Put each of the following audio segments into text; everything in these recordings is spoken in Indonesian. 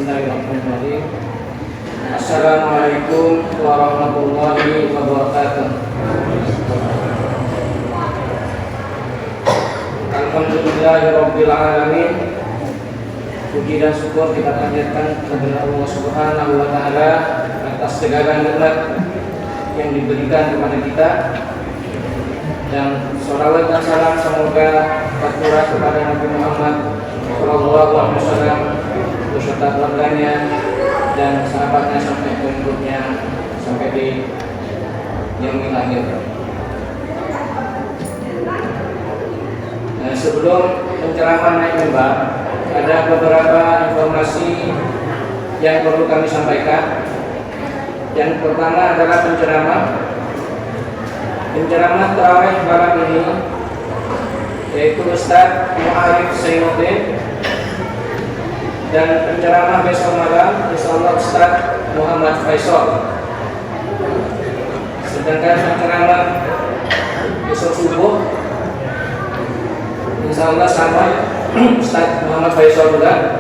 Bismillahirrahmanirrahim. Assalamualaikum warahmatullahi wabarakatuh. Alhamdulillahirabbil alamin. Puji dan syukur kita panjatkan kepada Allah Subhanahu wa taala atas segala nikmat yang diberikan kepada kita. Dan sholawat dan salam semoga tercurah kepada Nabi Muhammad sallallahu alaihi wasallam beserta keluarganya dan sahabatnya sampai pengikutnya sampai di yaumil akhir. Nah, sebelum pencerahan naik mimbar, ada beberapa informasi yang perlu kami sampaikan. Yang pertama adalah penceramah tarawih malam ini, yaitu Ustaz Mu'arif Zainuddin, dan penceramah besok malam insyaallah Ustaz Muhammad Faisal. Sedangkan penceramah besok subuh insyaallah sama Ustaz Muhammad Faisal juga.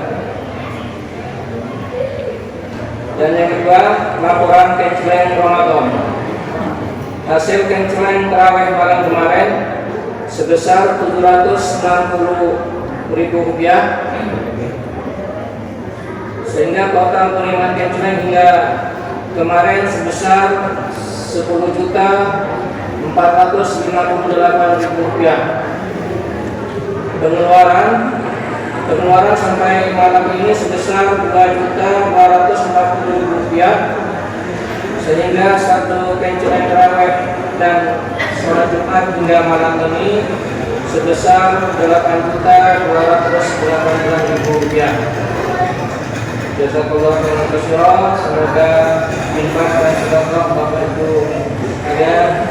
Dan yang kedua, laporan kenceleng Ramadan. Hasil kenceleng tarawih malam kemarin sebesar Rp760.000, sehingga total penerimaan kenceleng hingga kemarin sebesar Rp10.458.000. Pengeluaran sampai malam ini sebesar Rp2.240.000, sehingga satu kenceleng tarawih dan sholat Jumat hingga malam ini sebesar Rp8.289.000. Jazakallahu khairan katsiran. Semoga infak dan sedekah Bapak Ibu sekalian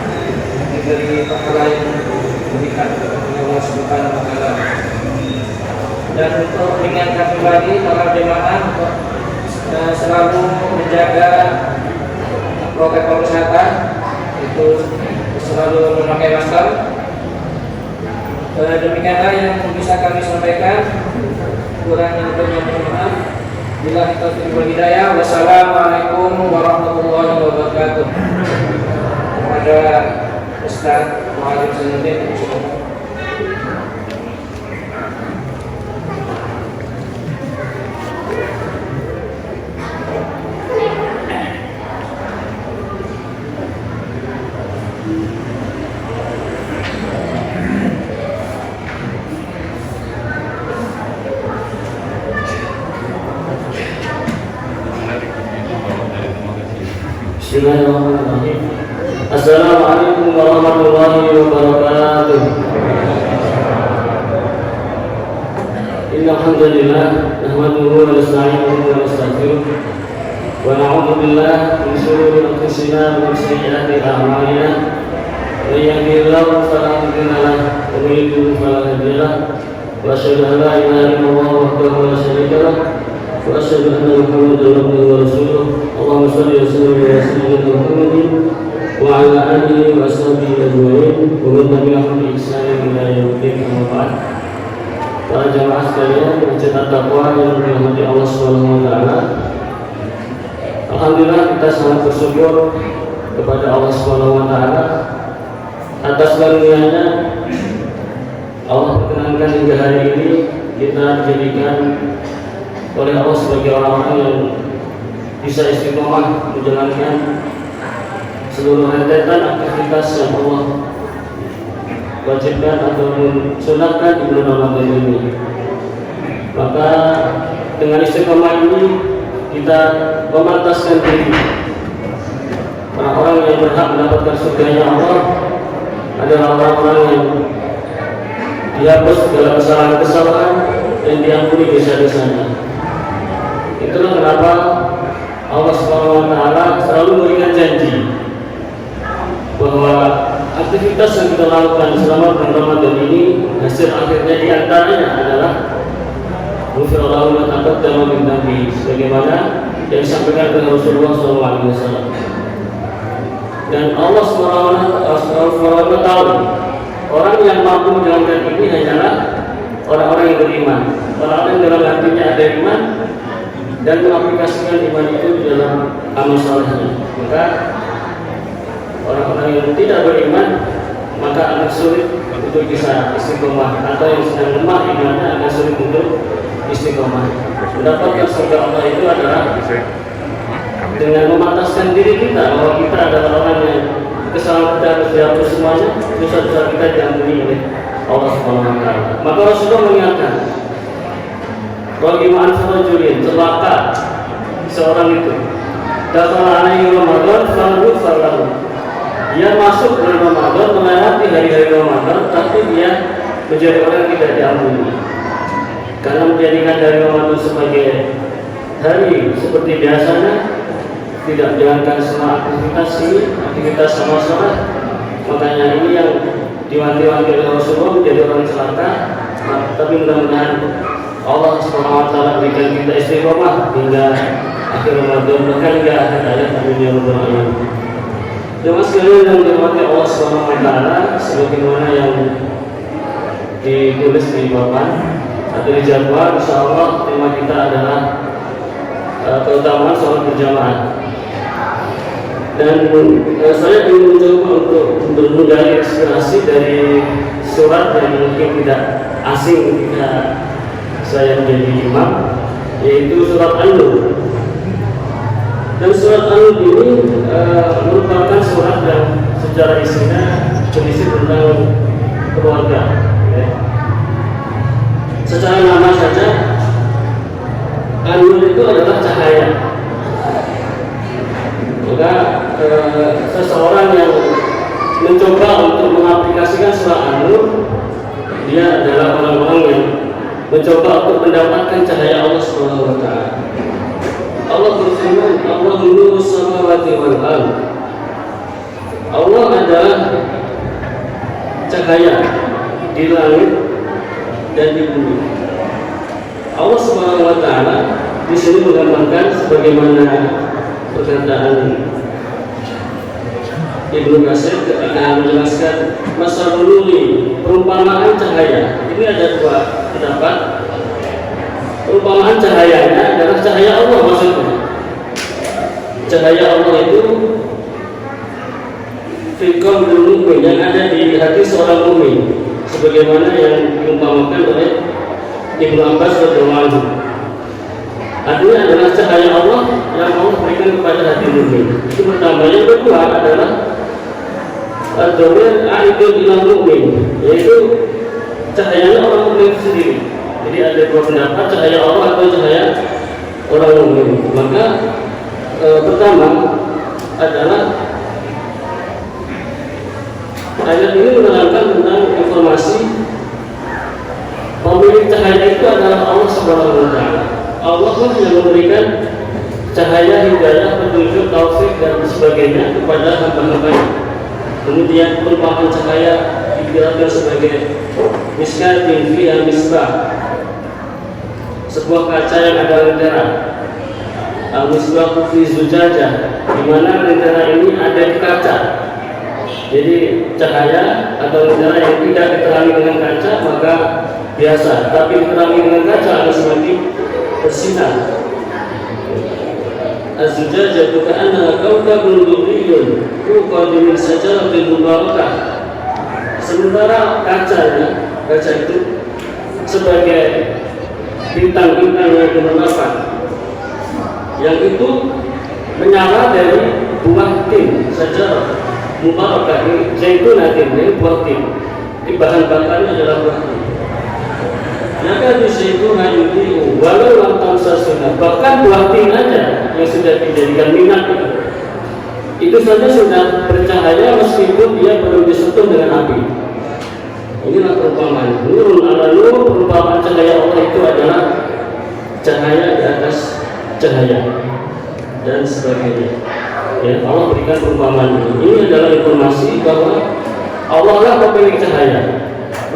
diberi pahala yang diberikan oleh Allah Subhanahu wa taala. Dan untuk mengingatkan kembali para jemaah untuk selalu menjaga protokol kesehatan, itu selalu memakai masker. Demikianlah yang bisa kami sampaikan. Kurangnya mohon maaf. Bila kita taufiq wal hidayah. Wassalamualaikum warahmatullahi wabarakatuh. Kepada Ustaz Mu'arif Zainuddin. Bismillahirrahmanirrahim. Assalamualaikum warahmatullahi wabarakatuh. Innal hamdalillah nahmaduhu wa nasta'inuhu wa nastaghfiruh wa na'udzu billahi min shururi anfusina wa min sayyiati a'malina. Man yahdihillahu fala mudilla lahu wa man yudlil fala hadiya lahu. Wa asyhadu an la ilaha illallah wahdahu la syarika lahu wa asyhadu anna Muhammadan abduhu wa rasuluh. Allahumma shalli wa sallim ala sayyidina Muhammadin wa ala alihi wa sahbihi ajma'in wa man tabi'ahum bi ihsanin ila yaumil amma ba'd. Para jamaah sekalian yang cinta takwa yang dirahmati Allah Subhanahu wa taala. Alhamdulillah, kita sangat bersyukur kepada Allah Subhanahu wa taala atas karunia-Nya. Allah perkenankan hingga hari ini kita dijadikan oleh Allah sebagai orang-orang yang bisa istiqomah menjalankan seluruh rentetan aktivitas yang Allah wajibkan ataupun sunatkan di bulan Ramadan ini. Maka dengan istiqomah ini kita memantaskan diri. Orang-orang yang berhak mendapatkan surganya Allah adalah orang-orang yang dihapus segala kesalahan-kesalahan dan diampuni dosa-dosanya. Itulah kenapa Allah Subhanahu wa taala selalu memberikan janji bahwa aktivitas yang kita lakukan selama bulan Ramadan ini hasil akhirnya diantaranya adalah ghufrallahu ma taqaddama min dhanbi, sebagaimana yang disampaikan oleh Rasulullah SAW. Dan Allah SWT tahu orang yang mampu menjalankan ini hanyalah orang-orang yang beriman. Orang-orang yang dalam hatinya ada iman, dan mengaplikasikan iman itu di dalam amal salehnya. Maka orang-orang yang tidak beriman maka akan sulit untuk bisa istiqomah, atau yang sedang lemah imannya akan sulit untuk istiqomah. Mendapatkan surga Allah itu adalah dengan memataskan diri kita bahwa kita adalah orang yang kesalahan kita harus dihapus semuanya, dosa-dosa kita diampuni oleh Allah Subhanahu wa taala. Maka Rasulullah mengingatkan, bagaimana seorang celaka seorang itu dakhala alaihi Ramadan faghfar lahu. Dia masuk bulan Ramadan, melewati hari-hari Ramadan, tapi dia menjadi orang yang tidak diampuni karena menjadikan hari Ramadan sebagai hari seperti biasanya, tidak menjalankan semua aktivitas sama sholat. Makanya ini yang diwanti-wanti oleh Rasulullah menjadi orang celaka. Tapi mudah-mudahan Allah Subhanahu wa taala berikan kita istiqomah hingga akhir Ramadan, bahkan hingga akhir hayat. Amin ya rabbal alamin. Jemaah sekalian yang dirahmati Allah Subhanahu wa taala, sebagaimana yang ditulis di papan atau di jadwal, insyaallah tema kita adalah keutamaan sholat berjamaah. Dan saya ingin mencoba untuk menggali inspirasi dari surat yang mungkin tidak asing ketika saya menjadi imam, yaitu surat An-Nur. Dan surat An-Nur ini merupakan surat yang secara isinya berisi tentang keluarga. Ya. Secara nama saja, An-Nur itu adalah cahaya. Maka seseorang yang mencoba untuk mengaplikasikan surah An-Nur, dia adalah orang-orang yang mencoba untuk mendapatkan cahaya Allah Subhanahu wa taala. Allah berfirman, Allahu nurus samawati wal ardh. Allah adalah cahaya di langit dan di bumi. Allah Subhanahu wa taala di sini menggambarkan sebagaimana perkataan Ibnu Katsir ketika menjelaskan masalah nuri, perumpamaan cahaya. Ini ada dua pendapat. Perumpamaan cahayanya adalah cahaya Allah, maksudnya cahaya Allah itu fikon mukmin yang ada di hati seorang mukmin, sebagaimana yang diumpamakan oleh Ibnu Abbas radhiyallahu anhu. Artinya adalah cahaya Allah yang Allah berikan kepada hati mukmin. Itu pertama. Yang kedua adalah ad-dhamir a'idun ila mukmin, yaitu cahayanya orang mukmin sendiri. Jadi ada dua pendapat, cahaya Allah atau cahaya orang mukmin. Maka pertama adalah ayat ini menerangkan tentang informasi pemilik cahaya itu adalah Allah Subhanahu wa taala. Allah pun yang memberikan cahaya, hidayah, petunjuk, taufik dan sebagainya kepada hamba-hambanya. Kemudian perumpamaan cahaya dikirakan sebagai miskatin fiha misbah, sebuah kaca yang ada lentera. Al-misbah fi zujajah, di mana lentera ini ada di kaca. Jadi cahaya atau lentera yang tidak diterangi dengan kaca maka biasa, tapi diterangi dengan kaca akan semakin bersinar. Az-zujajah ka'annaha kawkabun durriyun yuqadu min sajaratin mubarakah. Sementara kaca itu sebagai bintang-bintang yang bermanfaat, yang itu menyala dari buah tin sajarah mubarakah, zaitunatin, dari buah tin. Di bahan bakarnya adalah buah tin. Maka di situ hayuti walau lantam sasuna, bahkan buah tin aja yang sudah dijadikan minyak itu saja sudah bercahaya meskipun dia belum disentuh dengan api. Inilah perumpamaan nurun ala nur. Perumpamaan cahaya Allah itu adalah cahaya di atas cahaya dan sebagainya. Ya, Allah berikan perumpamaan ini. Ini adalah informasi bahwa Allah lah pemilik cahaya.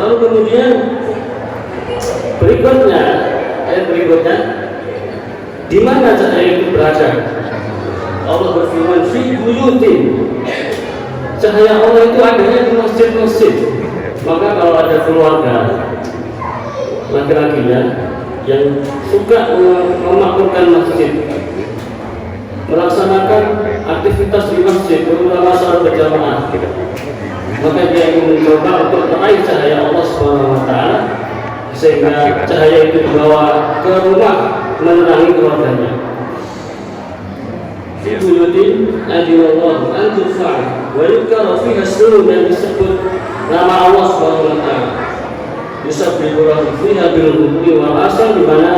Lalu kemudian ayat berikutnya, di mana cahaya itu berada? Allah berfirman, fi buyutin. Cahaya Allah itu adanya di masjid-masjid. Maka kalau ada keluarga laki-lakinya yang suka memakmurkan masjid, melaksanakan aktivitas di masjid, terutama salat berjamaah, maka dia ingin mencoba untuk meraih cahaya Allah SWT, sehingga cahaya itu dibawa ke rumah menerangi keluarganya. Buyutin adillallah an turfa' wa yukara fiha ismuhu, dan disebut nama Allah SWT. Yusabbihu lahu fiha bil ghudwi wal asal, di mana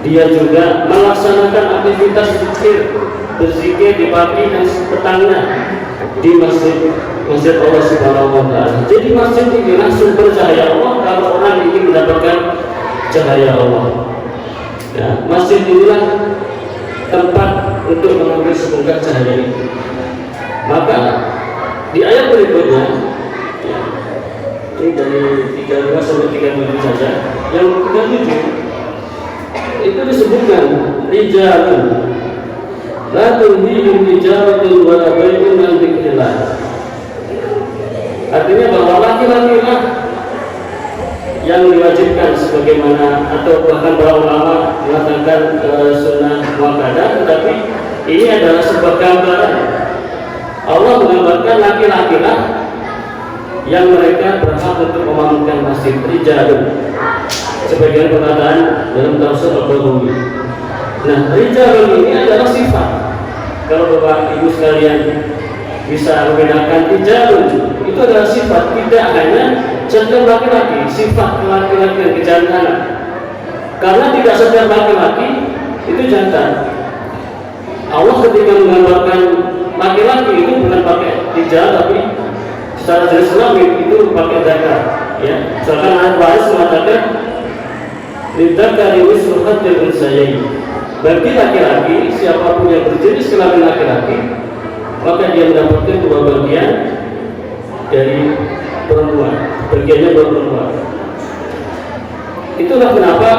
dia juga melaksanakan aktivitas berzikir di pagi dan petangnya di masjid Allah Subhanahu wa taala. Jadi masjid ini sumber cahaya Allah kalau orang ingin mendapatkan cahaya Allah. Ya, masjid inilah tempat untuk mengambil semoga cahaya itu. Maka di ayat berikutnya, ya, ini dari 35 sampai 37 saja. Yang 37 itu disebutkan rijalun la tulhihim tijaratun wa la bai'un an dzikrillah. Artinya bahwa laki-laki lah yang diwajibkan, sebagaimana atau bahkan para ulama mengatakan sunnah muakkadah, tetapi ini adalah sebuah gambaran. Allah menggambarkan laki-laki lah yang mereka berhak untuk memakmurkan masjid, rijalun. Sebagian perkataan dalam tafsir Al-Baghawi. Nah, rijalun ini adalah sifat. Kalau Bapak Ibu sekalian bisa membedakan rijalun, itu adalah sifat, tidak hanya cenderung laki-laki, sifat laki-laki yang kejantanan. Karena tidak setiap laki-laki itu jantan. Allah ketika menggambarkan laki-laki itu bukan pakai rijal, tapi secara jenis kelamin itu pakai zakar. Ya, misalkan ayat waris mengatakan lidzakari mislu hadzil unsayayn. Bagi laki-laki, siapapun yang berjenis kelamin laki-laki, maka dia mendapatkan dua bagian dari perempuan, bagiannya buat perempuan. Itulah kenapa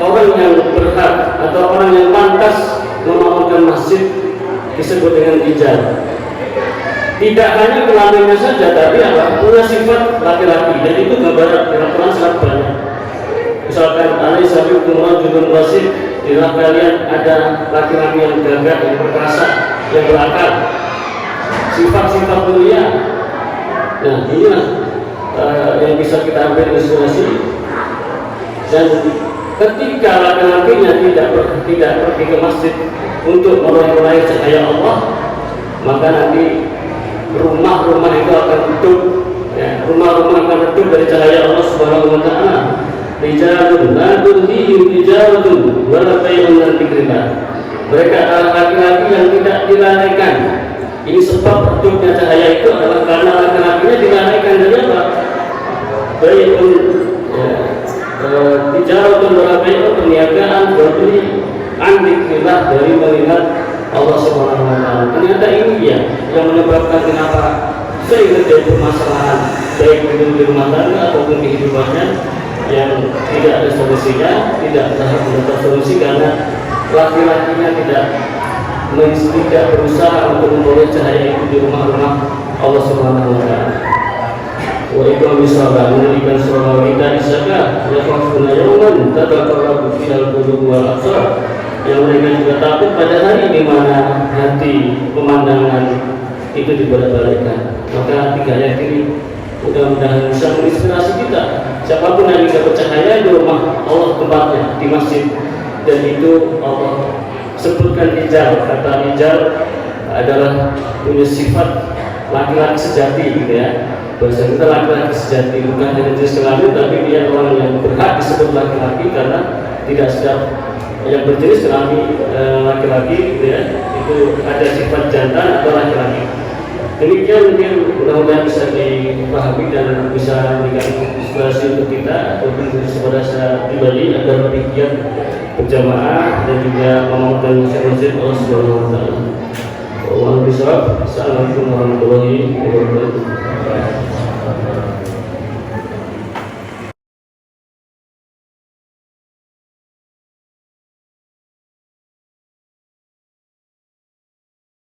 orang yang berhak atau orang yang pantas memakmurkan masjid disebut dengan rijal. Tidak hanya kelaminnya saja, tapi apa? Punya sifat laki-laki. Dan itu gambaran Al-Quran sangat banyak. Misalkan alaisa minkum rajulun rasyid, di dalam kalian ada laki-laki yang gagah, yang perkasa, yang berakal, sifat-sifat mulia. Nah, inilah yang bisa kita ambil inspirasi. Dan ketika laki-lakinya tidak pergi ke masjid untuk meraih cahaya Allah, maka nanti rumah-rumah itu akan tutup, ya, rumah-rumah akan tutup dari cahaya Allah Subhanahu wa taala. Rijalun la tulhihim tijaratun wa la bai'un an dzikrillah. Mereka adalah laki-laki yang tidak dilalaikan. Ini sebab redupnya cahaya itu adalah karena laki-lakinya dilalaikan dari apa? Bai'un, tijaratun wa la bai'un, perniagaan, berbeli an dzikrillah, dari melihat Allah Subhanahu wa taala. Ternyata ini dia yang menyebabkan kenapa sering terjadi permasalahan baik di rumah tangga ataupun kehidupannya yang tidak ada solusinya, tidak berhak mendapat solusi karena laki-lakinya tidak berusaha untuk memperoleh cahaya itu di rumah-rumah Allah Subhanahu wa taala. Wa iqamis shalah, menunaikan sholat kita isyarat, yakhafuna yawman tataqallabu fihi al-qulub wal absar, yang mereka juga takut pada hari di mana hati, pemandangan itu dibolak-balikkan. Maka 3 ayat ini mudah-mudahan bisa menginspirasi kita. Siapapun yang bisa bercahaya di rumah Allah tempatnya, di masjid, dan itu Allah sebutkan rijal. Kata rijal adalah punya sifat laki-laki sejati, gitu ya. Bahasa kita laki-laki sejati, bukan hanya jenis kelamin, tapi dia orang yang berhak disebut laki-laki karena tidak setiap yang berjenis kelamin laki-laki, gitu ya, itu ada sifat jantan atau laki-laki. Demikian mungkin mudah-mudahan bisa dipahami dan bisa memberikan inspirasi untuk kita ataupun kepada saya pribadi agar lebih giat berjamaah dan juga memakmurkan masjid Allah Subhanahu wa taala. Assalamualaikum warahmatullahi wabarakatuh.